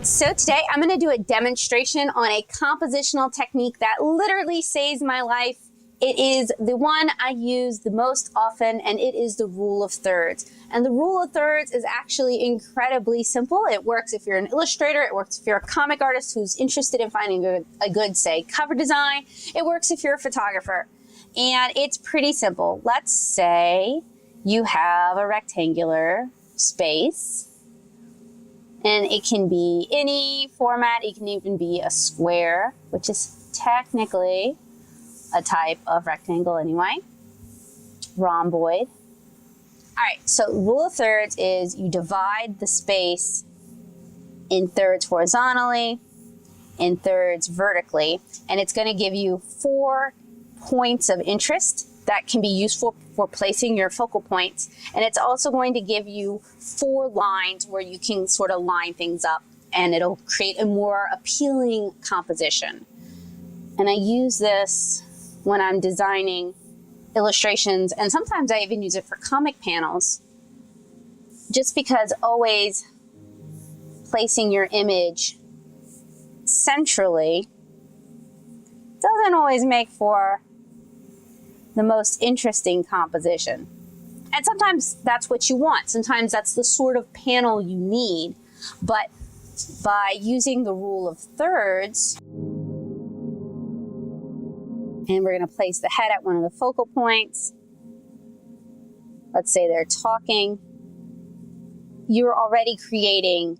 right, so today I'm going to do a demonstration on a compositional technique that literally saves my life. It is the one I use the most often, and it is the rule of thirds. And the rule of thirds is actually incredibly simple. It works if you're an illustrator. It works if you're a comic artist who's interested in finding a good, say, cover design. It works if you're a photographer. And it's pretty simple. Let's say you have a rectangular space. And it can be any format. It can even be a square, which is technically a type of rectangle anyway. Rhomboid. All right, so rule of thirds is you divide the space in thirds horizontally, in thirds vertically, and it's going to give you 4 points of interest that can be useful for placing your focal points. And it's also going to give you 4 lines where you can sort of line things up, and it'll create a more appealing composition. And I use this when I'm designing illustrations, and sometimes I even use it for comic panels, just because always placing your image centrally doesn't always make for the most interesting composition. And sometimes that's what you want. Sometimes that's the sort of panel you need. But by using the rule of thirds, and we're going to place the head at one of the focal points. Let's say they're talking. You're already creating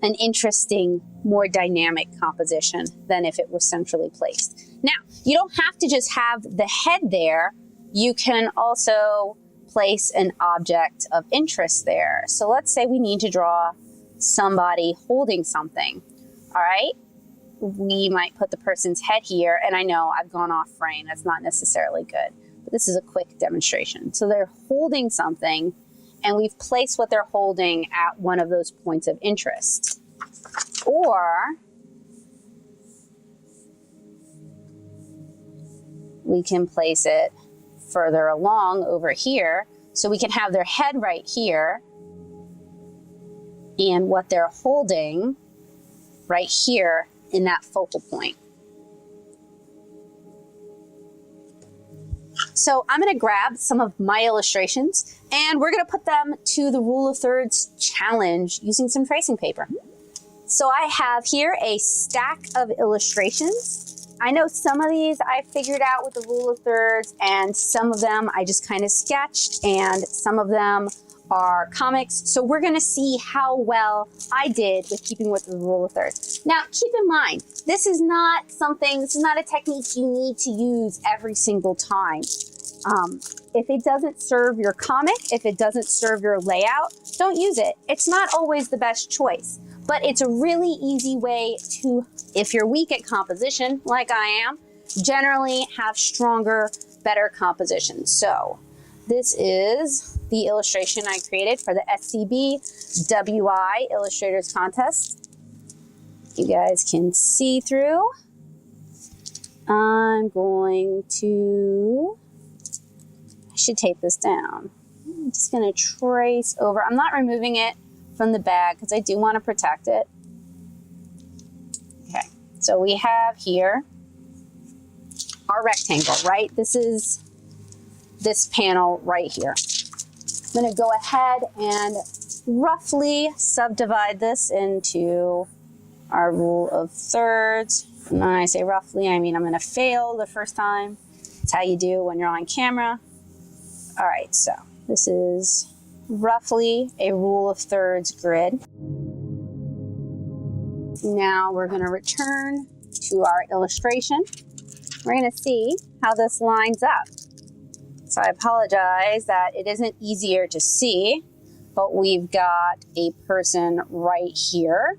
an interesting, more dynamic composition than if it were centrally placed. Now, you don't have to just have the head there. You can also place an object of interest there. So let's say we need to draw somebody holding something. All right. We might put the person's head here, and I know I've gone off frame. That's not necessarily good, but this is a quick demonstration. So they're holding something, and we've placed what they're holding at one of those points of interest. Or we can place it further along over here, so we can have their head right here and what they're holding right here in that focal point. So I'm going to grab some of my illustrations, and we're going to put them to the rule of thirds challenge using some tracing paper. So I have here a stack of illustrations. I know some of these I figured out with the rule of thirds, and some of them I just kind of sketched, and some of them are comics. So we're going to see how well I did with keeping with the rule of thirds. Now, keep in mind, this is not a technique you need to use every single time. If it doesn't serve your comic, if it doesn't serve your layout, don't use it. It's not always the best choice, but it's a really easy way to, if you're weak at composition, like I am, generally have stronger, better compositions. So this is the illustration I created for the SCB WI Illustrators Contest. You guys can see through. I'm going to, I should tape this down. I'm just going to trace over. I'm not removing it from the bag because I do want to protect it. Okay, so we have here our rectangle, right? This is this panel right here. I'm going to go ahead and roughly subdivide this into our rule of thirds. And when I say roughly, I mean I'm going to fail the first time. It's how you do when you're on camera. All right, so this is roughly a rule of thirds grid. Now we're going to return to our illustration. We're going to see how this lines up. So I apologize that it isn't easier to see, but we've got a person right here.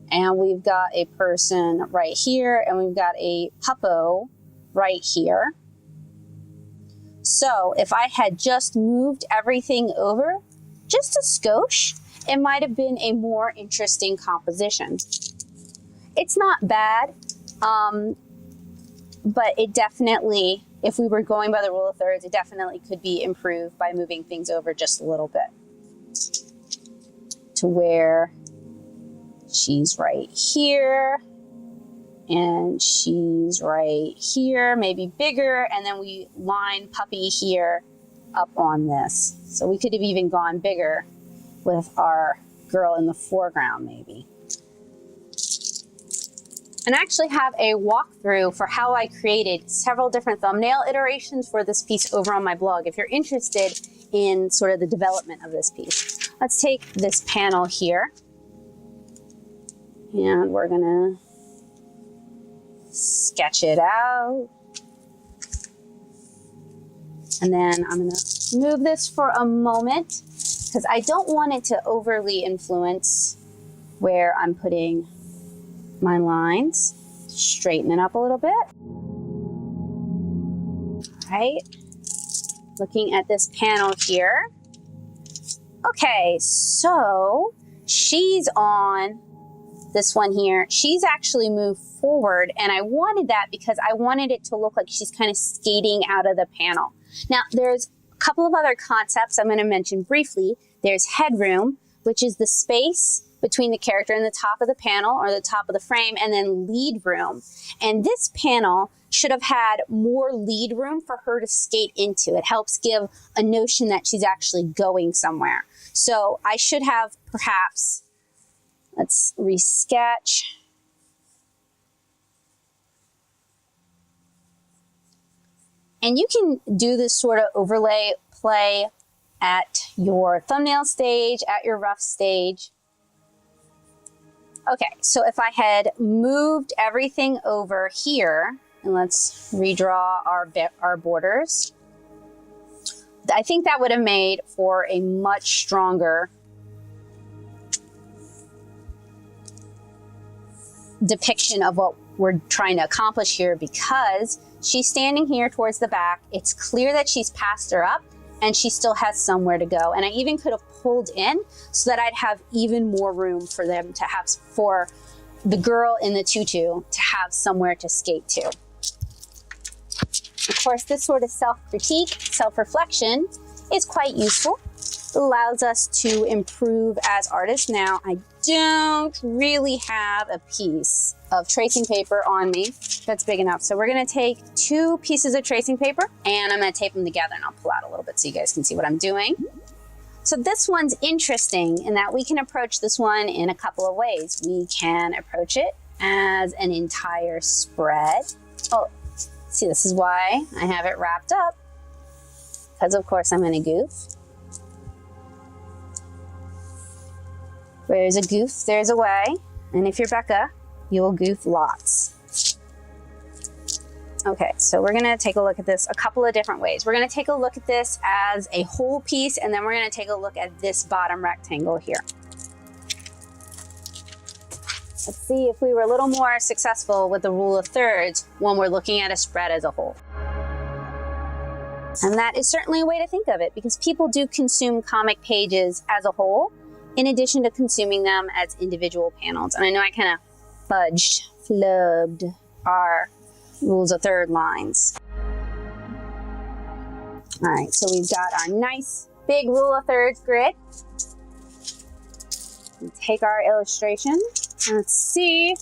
And we've got a person right here, and we've got a puppo right here. So if I had just moved everything over just a skosh, it might have been a more interesting composition. It's not bad, but it if we were going by the rule of thirds, it definitely could be improved by moving things over just a little bit to where she's right here and she's right here, maybe bigger, and then we line puppy here up on this. So we could have even gone bigger with our girl in the foreground maybe. And I actually have a walkthrough for how I created several different thumbnail iterations for this piece over on my blog if you're interested in sort of the development of this piece. Let's take this panel here and we're gonna sketch it out. And then I'm gonna move this for a moment because I don't want it to overly influence where I'm putting my lines. Straighten it up a little bit. All right, looking at this panel here. Okay, so she's on this one here. She's actually moved forward, and I wanted that because I wanted it to look like she's kind of skating out of the panel. Now, there's a couple of other concepts I'm going to mention briefly. There's headroom, which is the space between the character and the top of the panel or the top of the frame, and then lead room. And this panel should have had more lead room for her to skate into. It helps give a notion that she's actually going somewhere. So I should have perhaps, let's resketch. And you can do this sort of overlay play at your thumbnail stage, at your rough stage. Okay, so if I had moved everything over here, and let's redraw our borders, I think that would have made for a much stronger depiction of what we're trying to accomplish here, because she's standing here towards the back. It's clear that she's passed her up and she still has somewhere to go. And I even could have pulled in so that I'd have even more room for them to have, for the girl in the tutu to have somewhere to skate to. Of course, this sort of self-critique, self-reflection is quite useful. It allows us to improve as artists. Now, I don't really have a piece of tracing paper on me that's big enough. So we're gonna take 2 pieces of tracing paper and I'm gonna tape them together, and I'll pull out a little bit so you guys can see what I'm doing. So this one's interesting in that we can approach this one in a couple of ways. We can approach it as an entire spread. Oh, see, this is why I have it wrapped up, because of course I'm gonna goof. Where there's a goof, there's a way. And if you're Becca, you will goof lots. Okay, so we're gonna take a look at this a couple of different ways. We're gonna take a look at this as a whole piece, and then we're gonna take a look at this bottom rectangle here. Let's see if we were a little more successful with the rule of thirds when we're looking at a spread as a whole. And that is certainly a way to think of it, because people do consume comic pages as a whole, in addition to consuming them as individual panels. And I know I kind of flubbed our rules of third lines. All right, so we've got our nice big rule of thirds grid. We take our illustration. Let's see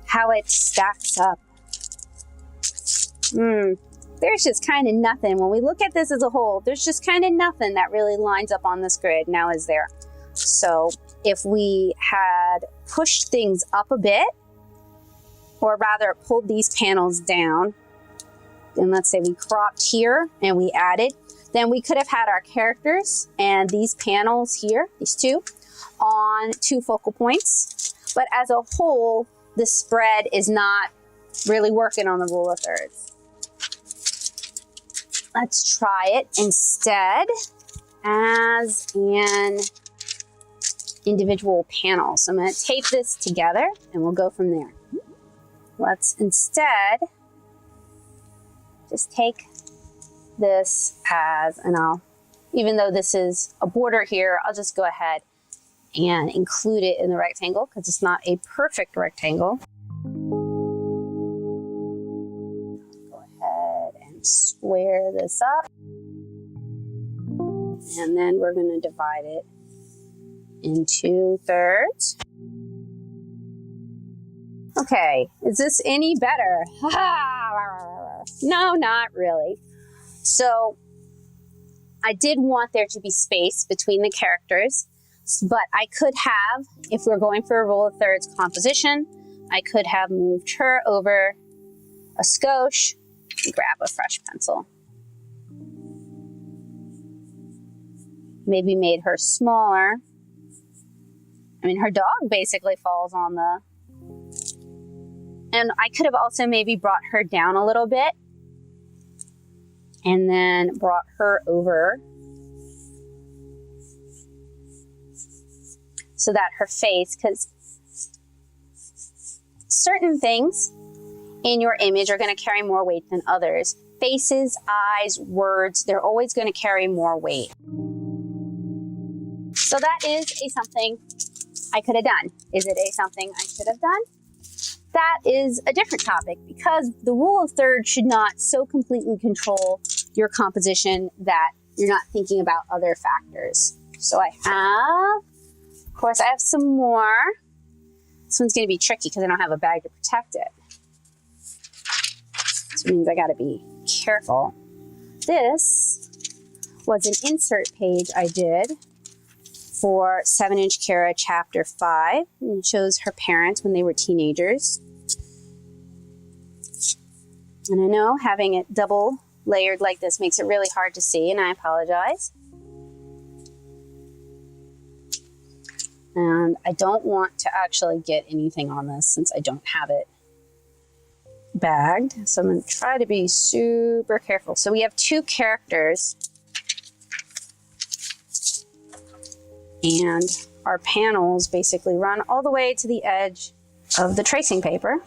how it stacks up. There's just kind of nothing. When we look at this as a whole, there's just kind of nothing that really lines up on this grid, now is there? So if we had pushed things up a bit, or rather pulled these panels down, and let's say we cropped here and we added, then we could have had our characters and these panels here, these two, on 2 focal points. But as a whole, the spread is not really working on the rule of thirds. Let's try it instead as an individual panel. So I'm going to tape this together and we'll go from there. Let's instead just take this as, and even though this is a border here, I'll just go ahead and include it in the rectangle because it's not a perfect rectangle. Go ahead and Square this up. And then we're going to divide it into thirds. Okay, is this any better? No, not really. So I did want there to be space between the characters, but I could have, if we're going for a rule of thirds composition, I could have moved her over a skosh and grab a fresh pencil. Maybe made her smaller. I mean, her dog basically falls on the... And I could have also maybe brought her down a little bit and then brought her over so that her face, because certain things in your image are going to carry more weight than others. Faces, eyes, words, they're always going to carry more weight. So that is a something I could have done. Is it a something I should have done? That is a different topic, because the rule of thirds should not so completely control your composition that you're not thinking about other factors. So I have, of course, I have some more. This one's going to be tricky because I don't have a bag to protect it. So it means I got to be careful. This was an insert page I did for 7-inch Kara chapter 5. And it shows her parents when they were teenagers. And I know having it double layered like this makes it really hard to see, and I apologize. And I don't want to actually get anything on this since I don't have it bagged. So I'm going to try to be super careful. So we have two characters. And our panels basically run all the way to the edge of the tracing paper.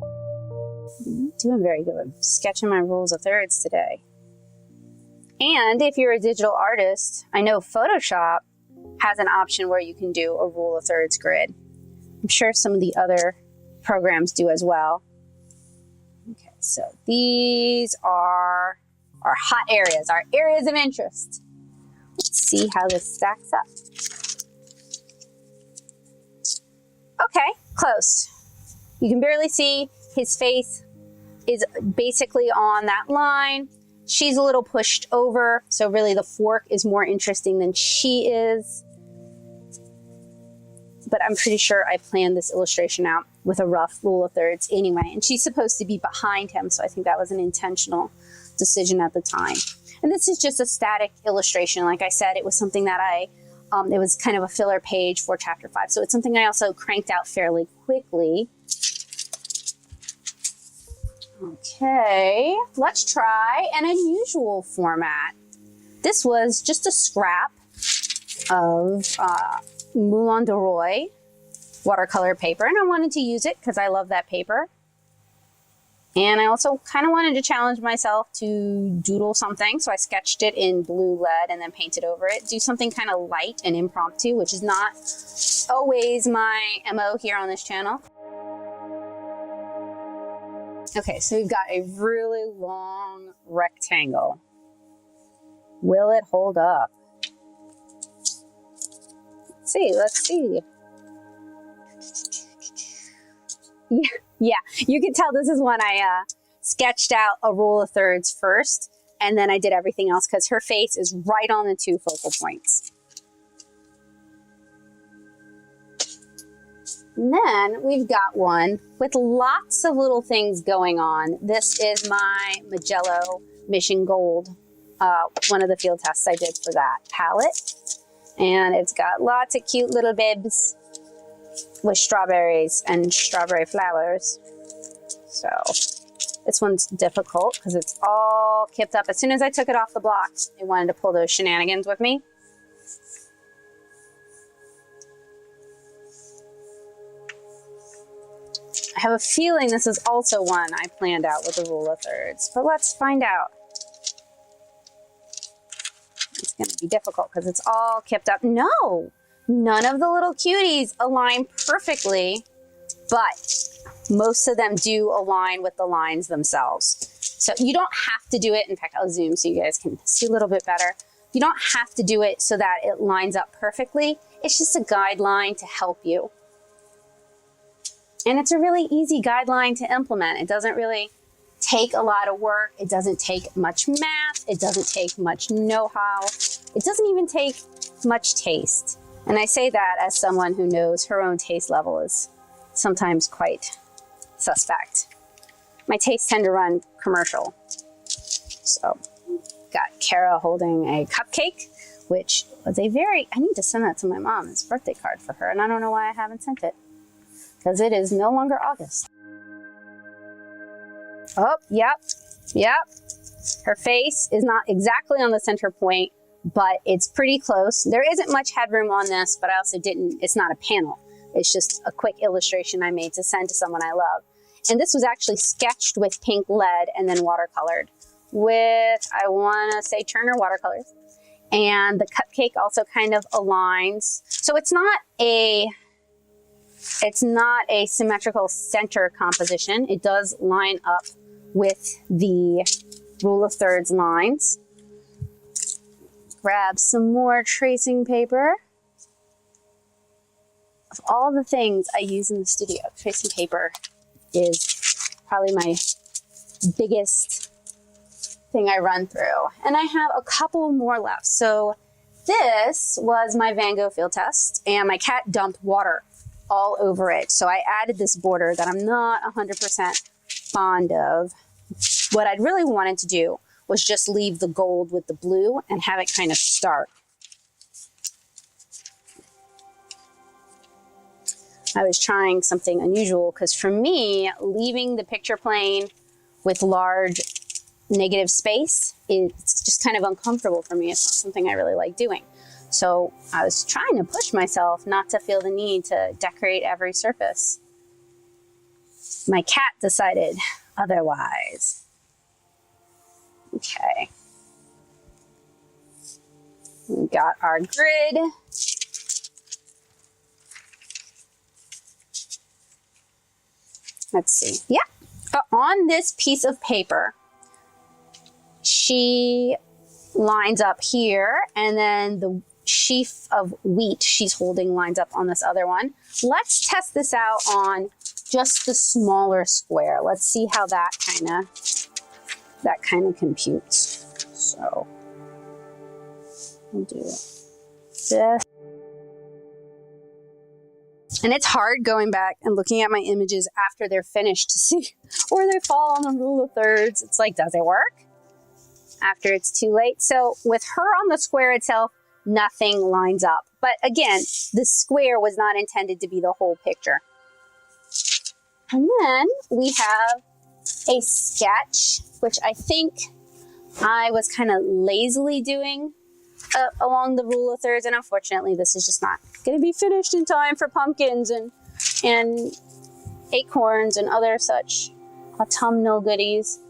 I'm not doing very good. I'm sketching my rules of thirds today. And if you're a digital artist, I know Photoshop has an option where you can do a rule of thirds grid. I'm sure some of the other programs do as well. Okay, so these are our hot areas, our areas of interest. Let's see how this stacks up. Okay, close. You can barely see his face is basically on that line. She's a little pushed over, so really the fork is more interesting than she is. But I'm pretty sure I planned this illustration out with a rough rule of thirds anyway. And she's supposed to be behind him, so I think that was an intentional decision at the time. And this is just a static illustration. Like I said, it was something that it was kind of a filler page for chapter 5. So it's something I also cranked out fairly quickly. Okay, let's try an unusual format. This was just a scrap of Moulin de Roy watercolor paper, and I wanted to use it because I love that paper. And I also kind of wanted to challenge myself to doodle something, so I sketched it in blue lead and then painted over it. Do something kind of light and impromptu, which is not always my MO here on this channel. Okay, so we've got a really long rectangle. Will it hold up? Let's see. Yeah, you can tell this is when I sketched out a rule of thirds first, and then I did everything else because her face is right on the two focal points. And then we've got one with lots of little things going on. This is my Magello Mission Gold, one of the field tests I did for that palette. And it's got lots of cute little bibs with strawberries and strawberry flowers. So this one's difficult because it's all kipped up. As soon as I took it off the block, it wanted to pull those shenanigans with me. I have a feeling this is also one I planned out with the rule of thirds, but let's find out. It's going to be difficult because it's all kipped up. No, none of the little cuties align perfectly, but most of them do align with the lines themselves. So you don't have to do it. In fact, I'll zoom so you guys can see a little bit better. You don't have to do it so that it lines up perfectly. It's just a guideline to help you. And it's a really easy guideline to implement. It doesn't really take a lot of work. It doesn't take much math. It doesn't take much know-how. It doesn't even take much taste. And I say that as someone who knows her own taste level is sometimes quite suspect. My tastes tend to run commercial. So, got Kara holding a cupcake, which was a very, I need to send that to my mom as a birthday card for her, and I don't know why I haven't sent it, because it is no longer August. Oh, yep. Her face is not exactly on the center point, but it's pretty close. There isn't much headroom on this, but I also it's not a panel. It's just a quick illustration I made to send to someone I love. And this was actually sketched with pink lead and then watercolored with, I want to say, Turner watercolors. And the cupcake also kind of aligns. So it's not a symmetrical center composition. It does line up with the rule of thirds lines. Grab some more tracing paper. Of all the things I use in the studio, tracing paper is probably my biggest thing I run through. And I have a couple more left. So this was my Van Gogh field test, and my cat dumped water all over it. So I added this border that I'm not 100% fond of. What I'd really wanted to do was just leave the gold with the blue and have it kind of start. I was trying something unusual because for me, leaving the picture plane with large negative space, it's just kind of uncomfortable for me. It's not something I really like doing. So I was trying to push myself not to feel the need to decorate every surface. My cat decided otherwise. Okay. We got our grid. Let's see. Yeah. But on this piece of paper, she lines up here, and then the sheaf of wheat she's holding lines up on this other one. Let's test this out on just the smaller square. Let's see how that kind of computes. So we'll do this. And it's hard going back and looking at my images after they're finished to see where they fall on the rule of thirds. It's like, does it work? After it's too late. So with her on the square itself, nothing lines up. But again, the square was not intended to be the whole picture. And then we have a sketch, which I think I was kind of lazily doing along the rule of thirds. And unfortunately, this is just not going to be finished in time for pumpkins and acorns and other such autumnal goodies.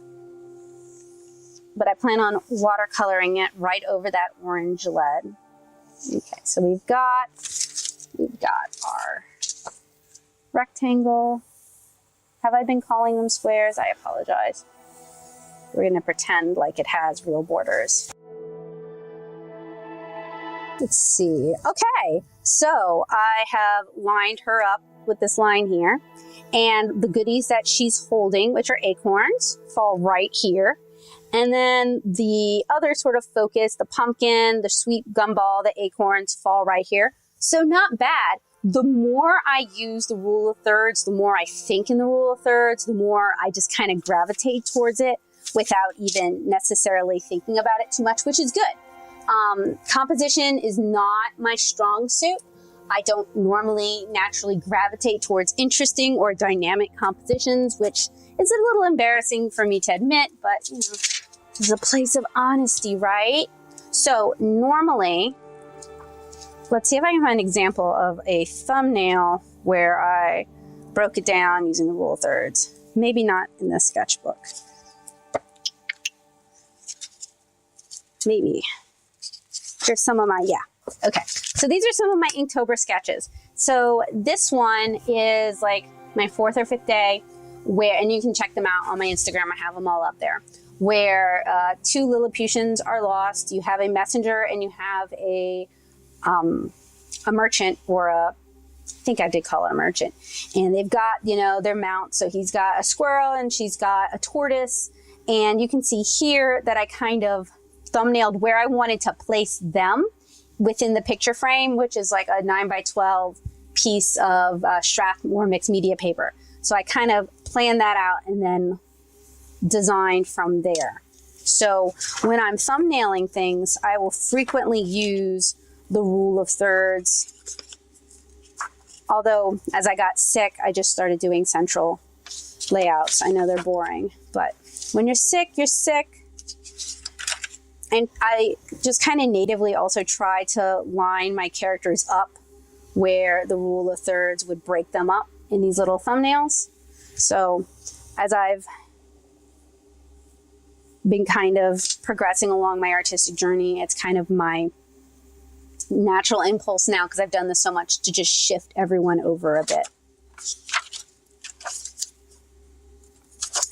But I plan on watercoloring it right over that orange lead. Okay, so we've got our rectangle. Have I been calling them squares? I apologize. We're going to pretend like it has real borders. Let's see. Okay, so I have lined her up with this line here, and the goodies that she's holding, which are acorns, fall right here. And then the other sort of focus, the pumpkin, the sweet gumball, the acorns fall right here. So not bad. The more I use the rule of thirds, the more I think in the rule of thirds, the more I just kind of gravitate towards it without even necessarily thinking about it too much, which is good. Composition is not my strong suit. I don't normally naturally gravitate towards interesting or dynamic compositions, which is a little embarrassing for me to admit, but you know, this is a place of honesty, right? So normally, let's see if I can find an example of a thumbnail where I broke it down using the rule of thirds. Maybe not in this sketchbook. Maybe. Here's some of my, okay. So these are some of my Inktober sketches. So this one is like my 4th or 5th day, and you can check them out on my Instagram. I have them all up there, where two Lilliputians are lost. You have a messenger and you have a merchant, or I think I did call it a merchant. And they've got, you know, their mount. So he's got a squirrel and she's got a tortoise. And you can see here that I kind of thumbnailed where I wanted to place them within the picture frame, which is like a 9x12 piece of Strathmore mixed media paper. So I kind of planned that out and then designed from there. So when I'm thumbnailing things, I will frequently use the rule of thirds. Although as I got sick, I just started doing central layouts. I know they're boring, but when you're sick, you're sick. And I just kind of natively also try to line my characters up where the rule of thirds would break them up in these little thumbnails. So as I've been kind of progressing along my artistic journey, it's kind of my natural impulse now, because I've done this so much, to just shift everyone over a bit.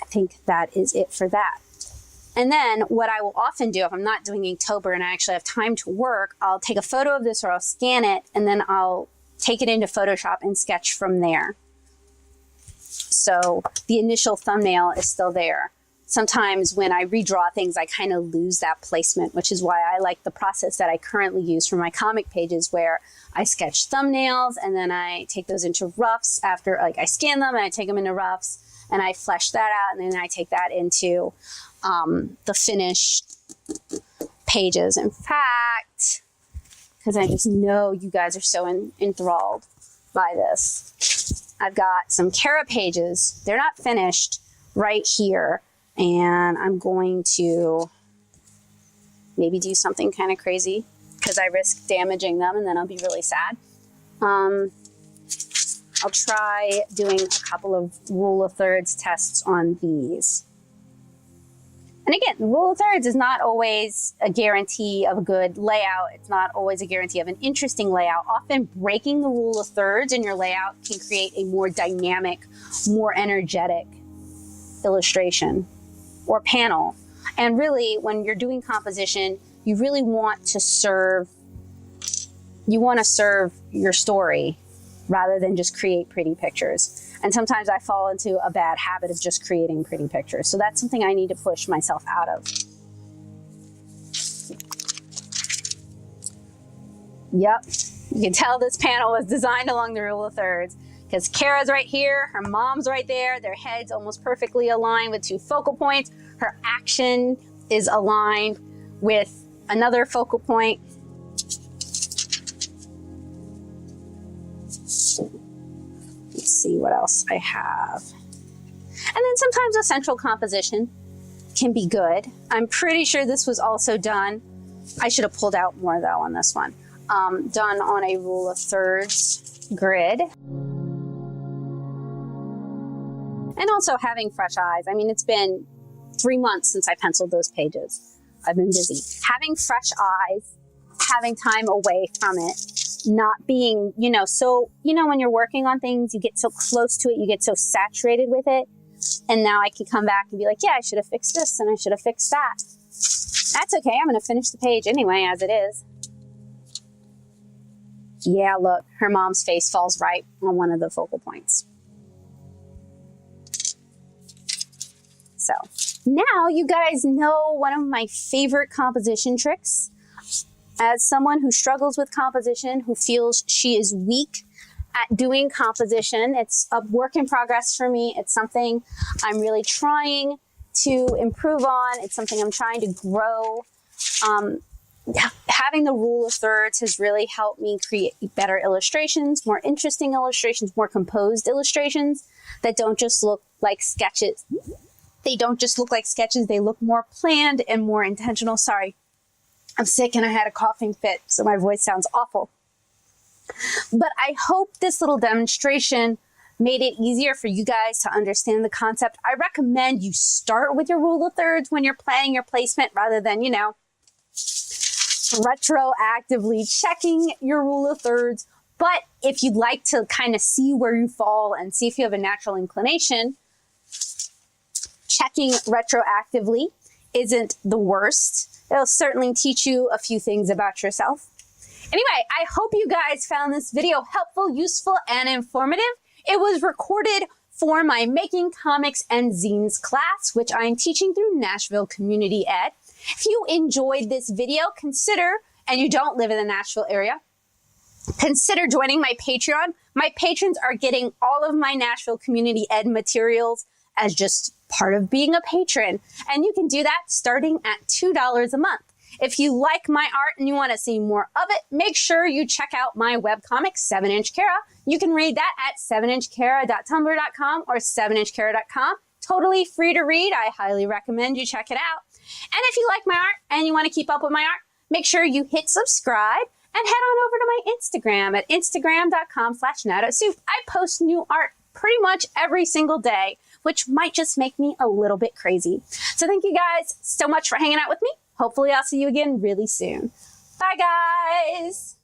I think that is it for that. And then what I will often do if I'm not doing Inktober and I actually have time to work, I'll take a photo of this or I'll scan it and then I'll take it into Photoshop and sketch from there. So the initial thumbnail is still there. Sometimes when I redraw things, I kind of lose that placement, which is why I like the process that I currently use for my comic pages, where I sketch thumbnails and then I take those into roughs after, like, I scan them and I take them into roughs and I flesh that out, and then I take that into the finished pages. In fact, because I just know you guys are so enthralled by this, I've got some Kara pages. They're not finished right here. And I'm going to maybe do something kind of crazy because I risk damaging them and then I'll be really sad. I'll try doing a couple of rule of thirds tests on these. And again, the rule of thirds is not always a guarantee of a good layout. It's not always a guarantee of an interesting layout. Often breaking the rule of thirds in your layout can create a more dynamic, more energetic illustration or panel. And really, when you're doing composition, you really want to serve your story rather than just create pretty pictures. And sometimes I fall into a bad habit of just creating pretty pictures. So that's something I need to push myself out of. Yep, you can tell this panel was designed along the rule of thirds, because Kara's right here, her mom's right there, their heads almost perfectly aligned with two focal points. Her action is aligned with another focal point. Let's see what else I have. And then sometimes a central composition can be good. I'm pretty sure this was also done. I should have pulled out more though on this one. Done on a rule of thirds grid. And also having fresh eyes. I mean, it's been 3 months since I penciled those pages. I've been busy. Having fresh eyes, having time away from it, not being, when you're working on things, you get so close to it, you get so saturated with it. And now I can come back and be like, yeah, I should have fixed this and I should have fixed that. That's okay. I'm going to finish the page anyway, as it is. Yeah, look, her mom's face falls right on one of the focal points. So now you guys know one of my favorite composition tricks. As someone who struggles with composition, who feels she is weak at doing composition, it's a work in progress for me. It's something I'm really trying to improve on. It's something I'm trying to grow. Having the rule of thirds has really helped me create better illustrations, more interesting illustrations, more composed illustrations that don't just look like sketches. They don't just look like sketches. They look more planned and more intentional. Sorry, I'm sick and I had a coughing fit, so my voice sounds awful. But I hope this little demonstration made it easier for you guys to understand the concept. I recommend you start with your rule of thirds when you're planning your placement rather than, retroactively checking your rule of thirds. But if you'd like to kind of see where you fall and see if you have a natural inclination, checking retroactively isn't the worst. It'll certainly teach you a few things about yourself. Anyway, I hope you guys found this video helpful, useful, and informative. It was recorded for my Making Comics and Zines class, which I'm teaching through Nashville Community Ed. If you enjoyed this video, consider, and you don't live in the Nashville area, consider joining my Patreon. My patrons are getting all of my Nashville Community Ed materials as just part of being a patron. And you can do that starting at $2 a month. If you like my art and you want to see more of it, make sure you check out my webcomic, 7-Inch Kara. You can read that at 7inchkara.tumblr.com or 7inchkara.com. Totally free to read. I highly recommend you check it out. And if you like my art and you want to keep up with my art, make sure you hit subscribe and head on over to my Instagram at instagram.com/NatoSoup. I post new art pretty much every single day, which might just make me a little bit crazy. So thank you guys so much for hanging out with me. Hopefully I'll see you again really soon. Bye guys.